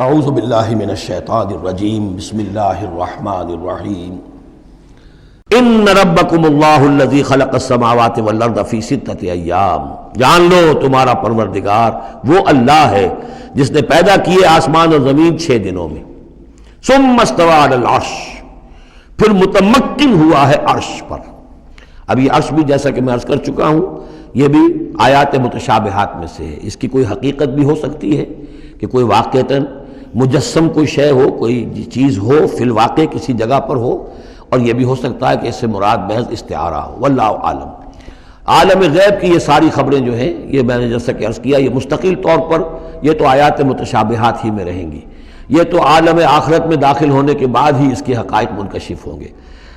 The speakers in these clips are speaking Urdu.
اعوذ باللہ من الشیطان الرجیم بسم اللہ الرحمن الرحیم ان ربکم اللہ الذی خلق السماوات والارض فی ستۃ ایام، جان لو تمہارا پروردگار وہ اللہ ہے جس نے پیدا کیے آسمان اور زمین 6 دنوں میں، ثم استوى علی العرش، پھر متمکن ہوا ہے عرش پر۔ اب یہ عرش بھی جیسا کہ میں عرض کر چکا ہوں یہ بھی آیات متشابہات میں سے ہے، اس کی کوئی حقیقت بھی ہو سکتی ہے کہ کوئی واقعتاً مجسم کوئی شے ہو، کوئی چیز ہو فی الواقع کسی جگہ پر ہو، اور یہ بھی ہو سکتا ہے کہ اس سے مراد محض استعارہ ہو، واللہ عالم۔ عالم غیب کی یہ ساری خبریں جو ہیں، یہ میں نے جیسا کہ عرض کیا یہ مستقل طور پر یہ تو آیات متشابہات ہی میں رہیں گی، یہ تو عالم آخرت میں داخل ہونے کے بعد ہی اس کے حقائق منکشف ہوں گے۔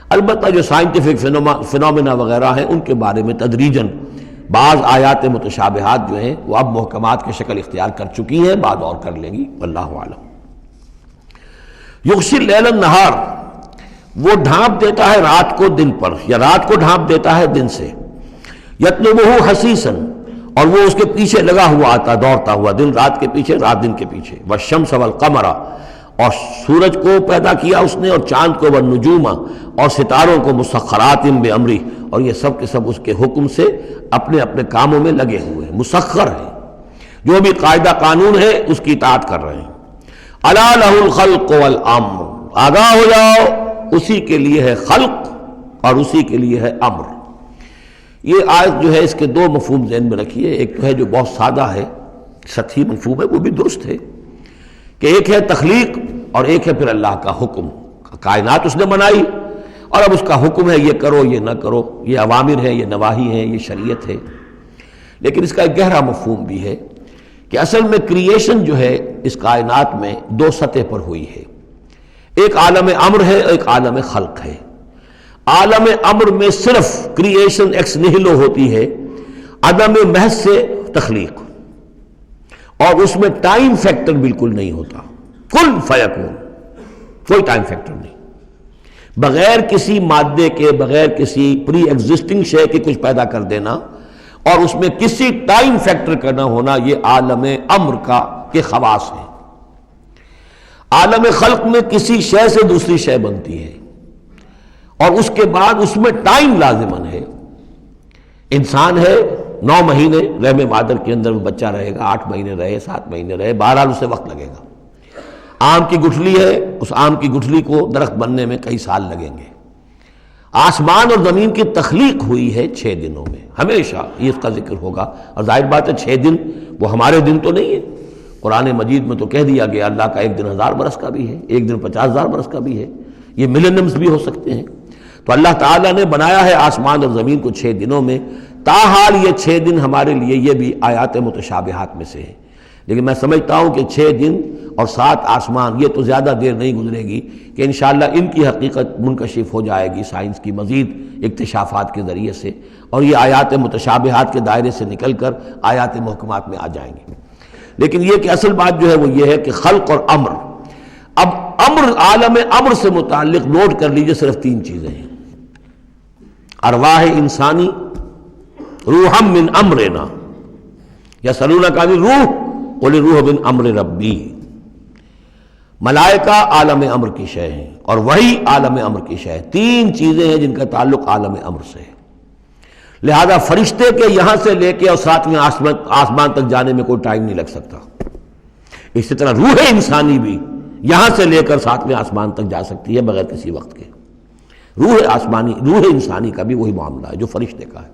البتہ جو سائنٹیفک فنومینا وغیرہ ہیں ان کے بارے میں تدریجاً بعض آیات متشابہات جو ہیں وہ اب محکمات کی شکل اختیار کر چکی ہیں، بعد اور کر لیں گی، واللہ عالم۔ یغشی اللیل النہار، وہ ڈھانپ دیتا ہے رات کو دن پر، یا رات کو ڈھانپ دیتا ہے دن سے۔ یطلبہ حثیثاً، اور وہ اس کے پیچھے لگا ہوا آتا، دوڑتا ہوا، دن رات کے پیچھے رات دن کے پیچھے۔ والشمس والقمر، اور سورج کو پیدا کیا اس نے اور چاند کو، والنجوم، اور ستاروں کو، مسخرات بامرہ، اور یہ سب کے سب اس کے حکم سے اپنے اپنے کاموں میں لگے ہوئے ہیں، مسخر ہیں، جو بھی قاعدہ قانون ہے اس کی اطاعت کر رہے ہیں۔ الا لہ الخلق والامر، آگاہ ہو جاؤ اسی کے لیے ہے خلق اور اسی کے لیے ہے امر۔ یہ آیت جو ہے اس کے 2 مفہوم ذہن میں رکھیے، ایک تو ہے جو بہت سادہ ہے، سطحی مفہوم ہے، وہ بھی درست ہے کہ ایک ہے تخلیق اور ایک ہے پھر اللہ کا حکم، کائنات اس نے بنائی اور اب اس کا حکم ہے یہ کرو یہ نہ کرو، یہ اوامر ہے یہ نواہی ہے یہ شریعت ہے۔ لیکن اس کا ایک گہرا مفہوم بھی ہے کہ اصل میں کریشن جو ہے اس کائنات میں 2 سطح پر ہوئی ہے، ایک عالم امر ہے ایک عالم خلق ہے۔ عالم امر میں صرف کریشن ایکس نہیلو ہوتی ہے، عدم محض سے تخلیق، اور اس میں ٹائم فیکٹر بالکل نہیں ہوتا، کن فیکون، کوئی ٹائم فیکٹر نہیں، بغیر کسی مادے کے، بغیر کسی پری ایگزسٹنگ شے کے کچھ پیدا کر دینا اور اس میں کسی ٹائم فیکٹر کا نہ ہونا، یہ عالم امر کے خواص ہے۔ عالم خلق میں کسی شے سے دوسری شے بنتی ہے اور اس کے بعد اس میں ٹائم لازمن ہے۔ انسان ہے 9 مہینے رحم مادر کے اندر وہ بچہ رہے گا، 8 مہینے رہے 7 مہینے رہے، بہرحال اسے وقت لگے گا۔ آم کی گٹھلی ہے، اس آم کی گٹھلی کو درخت بننے میں کئی سال لگیں گے۔ آسمان اور زمین کی تخلیق ہوئی ہے 6 دنوں میں، ہمیشہ یہ اس کا ذکر ہوگا، اور ظاہر بات ہے 6 دن وہ ہمارے دن تو نہیں ہے، قرآن مجید میں تو کہہ دیا گیا اللہ کا ایک دن 1000 برس کا بھی ہے، ایک دن 50,000 برس کا بھی ہے، یہ ملینمز بھی ہو سکتے ہیں۔ تو اللہ تعالیٰ نے بنایا ہے آسمان اور زمین کو 6 دنوں میں، تاحال یہ 6 دن ہمارے لیے یہ بھی آیات متشابہات میں سے ہے، لیکن میں سمجھتا ہوں کہ 6 دن اور 7 آسمان یہ تو زیادہ دیر نہیں گزرے گی کہ انشاءاللہ ان کی حقیقت منکشف ہو جائے گی سائنس کی مزید اکتشافات کے ذریعے سے، اور یہ آیات متشابہات کے دائرے سے نکل کر آیات محکمات میں آ جائیں گی۔ لیکن یہ کہ اصل بات جو ہے وہ یہ ہے کہ خلق اور امر، اب امر، عالم امر سے متعلق نوٹ کر لیجئے صرف 3 چیزیں ہیں، ارواح انسانی، روحم من امرنا، یسألونک عن الروح قل الروح من امر ربی، ملائکہ عالم امر کی شے ہیں اور وہی عالم امر کی شے ہے۔ 3 چیزیں ہیں جن کا تعلق عالم امر سے ہے، لہذا فرشتے کے یہاں سے لے کے اور 7ویں آسمان تک جانے میں کوئی ٹائم نہیں لگ سکتا۔ اسی طرح روح انسانی بھی یہاں سے لے کر 7ویں آسمان تک جا سکتی ہے بغیر کسی وقت کے۔ روح انسانی کا بھی وہی معاملہ ہے جو فرشتے کا ہے،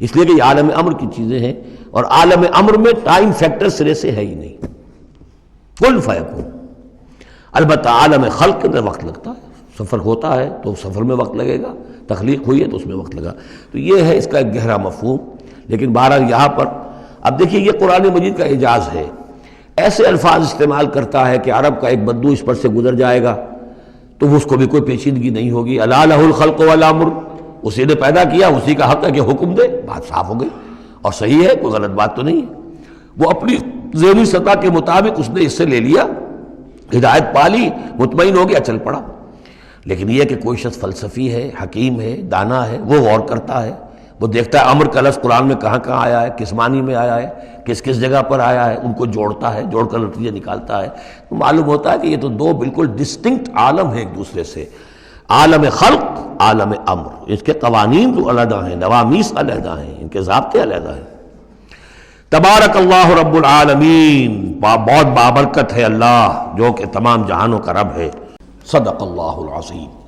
اس لیے کہ یہ عالم امر کی چیزیں ہیں، اور عالم امر میں ٹائم فیکٹر سرے سے ہے ہی نہیں، کن فیکون۔ البتہ عالم خلق کے اندر وقت لگتا ہے، سفر ہوتا ہے تو سفر میں وقت لگے گا، تخلیق ہوئی ہے تو اس میں وقت لگا، تو یہ ہے اس کا ایک گہرا مفہوم۔ لیکن بہرحال یہاں پر اب دیکھیے یہ قرآن مجید کا اعجاز ہے، ایسے الفاظ استعمال کرتا ہے کہ عرب کا ایک بدو اس پر سے گزر جائے گا تو اس کو بھی کوئی پیچیدگی نہیں ہوگی۔ الا لہ الخلق والامر، اسی نے پیدا کیا، اسی کا حق ہے کہ حکم دے، بات صاف ہو گئی اور صحیح ہے، کوئی غلط بات تو نہیں ہے۔ وہ اپنی ذہنی سطح کے مطابق اس نے اس سے لے لیا، ہدایت پالی، مطمئن ہو گیا، چل پڑا۔ لیکن یہ کہ کوئی شخص فلسفی ہے، حکیم ہے، دانا ہے، وہ غور کرتا ہے، وہ دیکھتا ہے امر کا لفظ قرآن میں کہاں کہاں آیا ہے، کس معنی میں آیا ہے، کس کس جگہ پر آیا ہے، ان کو جوڑتا ہے، جوڑ کر نتیجے نکالتا ہے، تو معلوم ہوتا ہے کہ یہ تو دو بالکل ڈسٹنکٹ عالم ہیں ایک دوسرے سے، عالم خلق، عالم امر، اس کے قوانین تو علیحدہ ہیں، نوامیس علیحدہ ہیں، ان کے ضابطے علیحدہ ہیں۔ تبارک اللہ رب العالمین، بہت بابرکت ہے اللہ جو کہ تمام جہانوں کا رب ہے۔ صدق اللہ العظیم۔